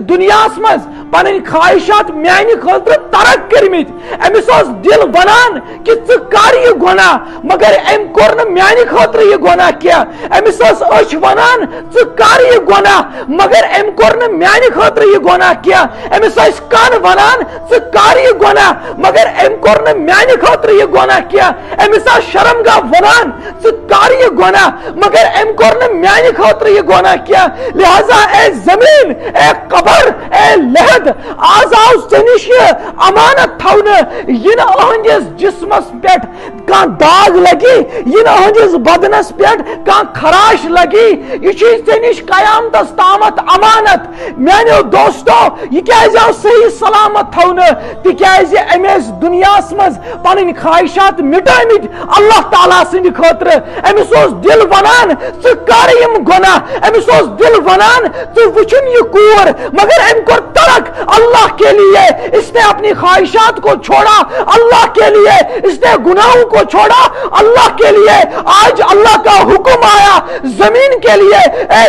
دنیا مز پن خواہشات میانہ خاطر ترک کرمت امس دل ونان کہ کر یہ گناہ مگر ام کور میانہ خاطر یہ گناہ کیا امس اچھ ونان کر یہ گناہ مگر ام کور میانہ خاطر یہ گناہ کیا امس کان ونان کر یہ گناہ مگر ام کور میانہ خاطر یہ گناہ کیا امس شرمگاہ ونان کر یہ گناہ مگر ام کور میانہ خاطر یہ گناہ کیا لہذا اے زمین اے قبر اے لہد آز آو ژنش امانت تھونے یہ اہندس جسمس پہ کان داغ لگی یہ اہندس بدنس پہ کان خراش لگی یہ ژنش قیامتس تامت امانت میانو دوستو یہ کیاز آو صحیح سلامت تھونے تکیاز امس دنیا مز پن خواہشات مٹامت اللہ تعالیٰ سند خاطر امس دل ونان کر یم گناہ امس دل ونان وچن یہ کور مگر ام کو ترک اللہ کے لیے اس نے اپنی خواہشات کو چھوڑا اللہ کے لیے اس نے گناہوں کو چھوڑا اللہ کے لیے آج اللہ کا حکم آیا زمین کے لیے اے